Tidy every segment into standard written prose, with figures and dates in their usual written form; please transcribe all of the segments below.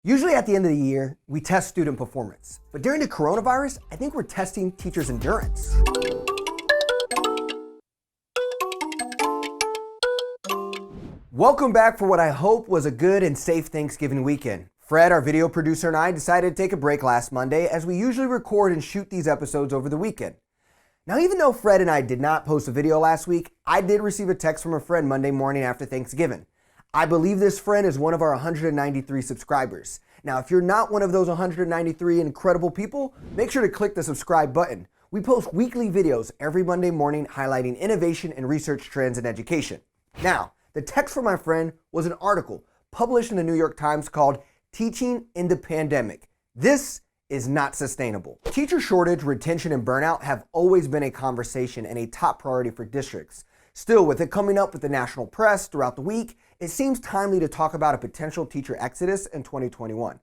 Usually at the end of the year, we test student performance. But during the coronavirus, I think we're testing teachers' endurance. Welcome back for what I hope was a good and safe Thanksgiving weekend. Fred, our video producer, and I decided to take a break last Monday as we usually record and shoot these episodes over the weekend. Now, even though Fred and I did not post a video last week, I did receive a text from a friend Monday morning after Thanksgiving. I believe this friend is one of our 193 subscribers. Now, if you're not one of those 193 incredible people, make sure to click the subscribe button. We post weekly videos every Monday morning highlighting innovation and research trends in education. Now, the text from my friend was an article published in the New York Times called "Teaching in the Pandemic. This is not sustainable." Teacher shortage, retention, and burnout have always been a conversation and a top priority for districts. Still, with it coming up with the national press throughout the week, it seems timely to talk about a potential teacher exodus in 2021.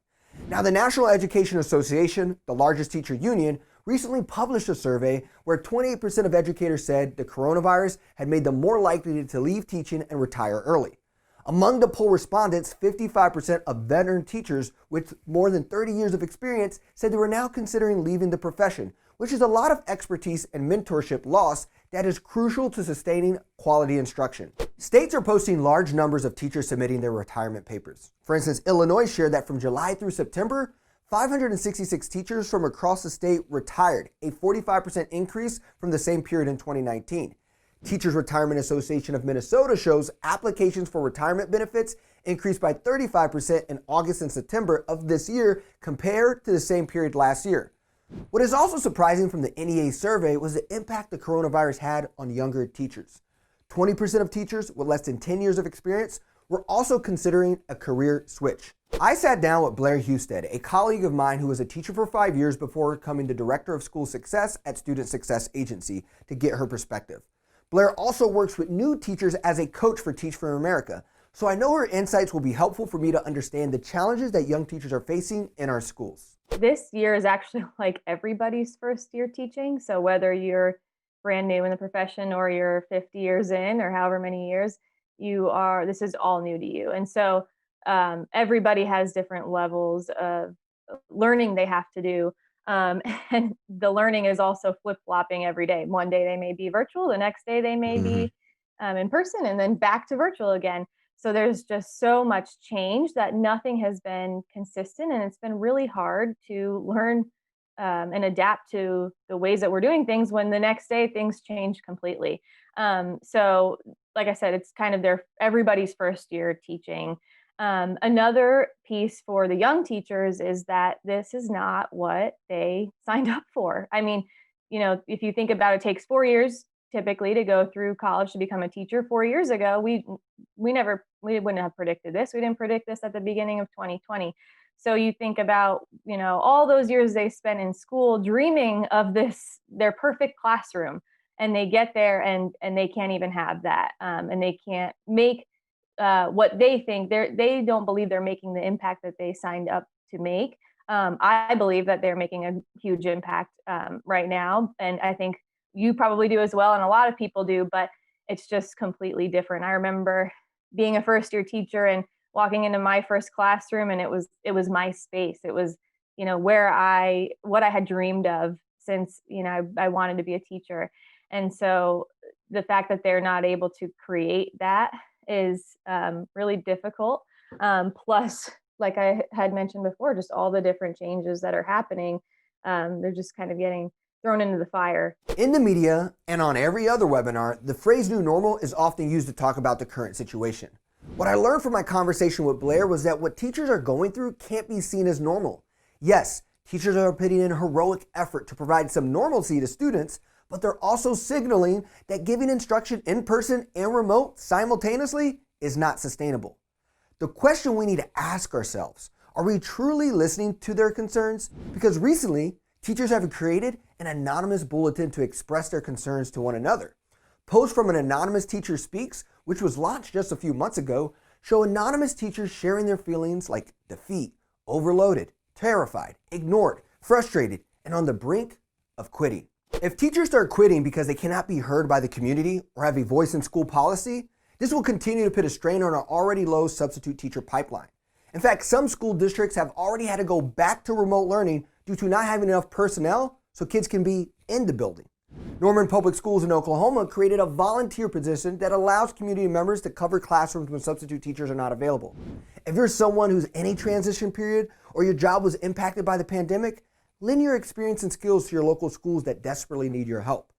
Now, the National Education Association, the largest teacher union, recently published a survey where 28% of educators said the coronavirus had made them more likely to leave teaching and retire early. Among the poll respondents, 55% of veteran teachers with more than 30 years of experience said they were now considering leaving the profession, which is a lot of expertise and mentorship loss that is crucial to sustaining quality instruction. States are posting large numbers of teachers submitting their retirement papers. For instance, Illinois shared that from July through September, 566 teachers from across the state retired, a 45% increase from the same period in 2019. Teachers Retirement Association of Minnesota shows applications for retirement benefits increased by 35% in August and September of this year compared to the same period last year. What is also surprising from the NEA survey was the impact the coronavirus had on younger teachers. 20% of teachers with less than 10 years of experience were also considering a career switch. I sat down with Blair Husted, a colleague of mine who was a teacher for 5 years before becoming the Director of School Success at Student Success Agency, to get her perspective. Blair also works with new teachers as a coach for Teach for America, so I know her insights will be helpful for me to understand the challenges that young teachers are facing in our schools. This year is actually like everybody's first year teaching. So whether you're brand new in the profession or you're 50 years in or however many years, this is all new to you. And so everybody has different levels of learning they have to do. And the learning is also flip-flopping every day. One day they may be virtual, the next day they may be in person, and then back to virtual again. So there's just so much change that nothing has been consistent, and it's been really hard to learn and adapt to the ways that we're doing things when the next day things change completely. So like I said, it's kind of everybody's first year teaching. Another piece for the young teachers is that this is not what they signed up for. I mean, if you think about it, takes 4 years typically to go through college to become a teacher. 4 years ago, we wouldn't have predicted this. We didn't predict this at the beginning of 2020. So you think about, all those years they spent in school dreaming of their perfect classroom, and they get there and they can't even have that. And they can't make what they think. They don't believe they're making the impact that they signed up to make. I believe that they're making a huge impact right now. And I think you probably do as well, and a lot of people do, but it's just completely different. I remember being a first year teacher and walking into my first classroom, and it was my space. It was, what I had dreamed of since, I wanted to be a teacher. And so the fact that they're not able to create that is really difficult. Plus, like I had mentioned before, just all the different changes that are happening, they're just kind of getting thrown into the fire. In the media and on every other webinar, the phrase new normal is often used to talk about the current situation. What I learned from my conversation with Blair was that what teachers are going through can't be seen as normal. Yes, teachers are putting in heroic effort to provide some normalcy to students, but they're also signaling that giving instruction in person and remote simultaneously is not sustainable. The question we need to ask ourselves, are we truly listening to their concerns? Because recently, teachers have created an anonymous bulletin to express their concerns to one another. Posts from an anonymous teacher speaks, which was launched just a few months ago, show anonymous teachers sharing their feelings like defeat, overloaded, terrified, ignored, frustrated, and on the brink of quitting. If teachers start quitting because they cannot be heard by the community or have a voice in school policy, this will continue to put a strain on our already low substitute teacher pipeline. In fact, some school districts have already had to go back to remote learning due to not having enough personnel so kids can be in the building. Norman Public Schools in Oklahoma created a volunteer position that allows community members to cover classrooms when substitute teachers are not available. If you're someone who's in a transition period or your job was impacted by the pandemic, lend your experience and skills to your local schools that desperately need your help.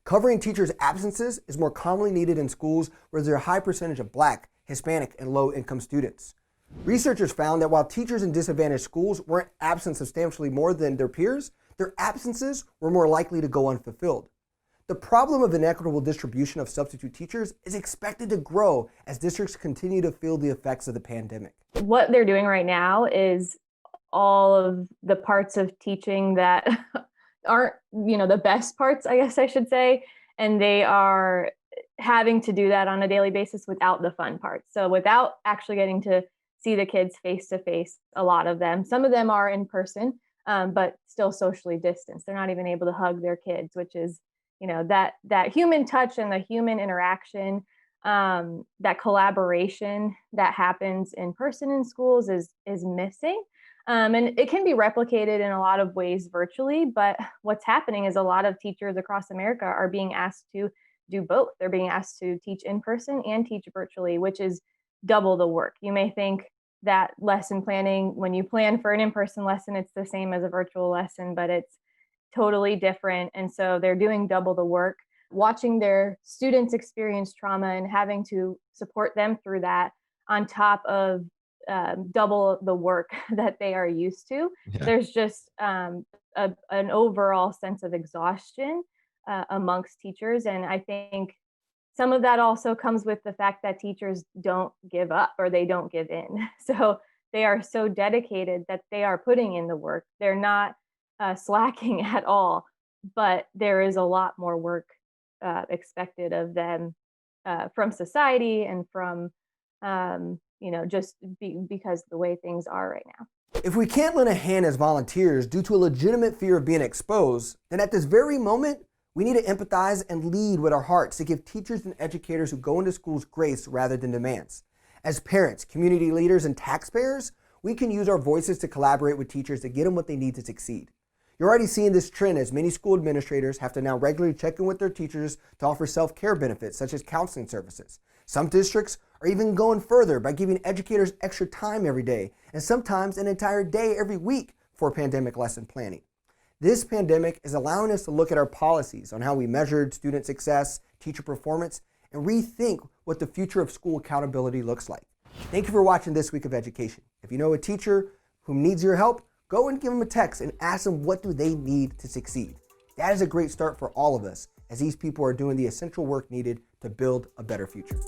Covering teachers' absences is more commonly needed in schools where there's a high percentage of Black, Hispanic, and low-income students. Researchers found that while teachers in disadvantaged schools weren't absent substantially more than their peers, their absences were more likely to go unfulfilled. The problem of inequitable distribution of substitute teachers is expected to grow as districts continue to feel the effects of the pandemic. What they're doing right now is all of the parts of teaching that aren't, the best parts, I guess I should say, and they are having to do that on a daily basis without the fun parts. So without actually getting to see the kids face to face, a lot of them. Some of them are in person, but still socially distanced. They're not even able to hug their kids, which is, that human touch and the human interaction, that collaboration that happens in person in schools is missing. And it can be replicated in a lot of ways virtually, but what's happening is a lot of teachers across America are being asked to do both. They're being asked to teach in person and teach virtually, which is double the work. You may think that lesson planning, when you plan for an in-person lesson, it's the same as a virtual lesson, but it's totally different. And so they're doing double the work, watching their students experience trauma and having to support them through that on top of double the work that they are used to. Yeah. There's just an overall sense of exhaustion amongst teachers. And I think some of that also comes with the fact that teachers don't give up or they don't give in. So they are so dedicated that they are putting in the work. They're not slacking at all, but there is a lot more work expected of them from society and from because the way things are right now. If we can't lend a hand as volunteers due to a legitimate fear of being exposed, then at this very moment, we need to empathize and lead with our hearts to give teachers and educators who go into schools grace rather than demands. As parents, community leaders, and taxpayers, we can use our voices to collaborate with teachers to get them what they need to succeed. You're already seeing this trend as many school administrators have to now regularly check in with their teachers to offer self-care benefits such as counseling services. Some districts are even going further by giving educators extra time every day and sometimes an entire day every week for pandemic lesson planning. This pandemic is allowing us to look at our policies on how we measured student success, teacher performance, and rethink what the future of school accountability looks like. Thank you for watching This Week of Education. If you know a teacher who needs your help, go and give them a text and ask them what do they need to succeed. That is a great start for all of us as these people are doing the essential work needed to build a better future.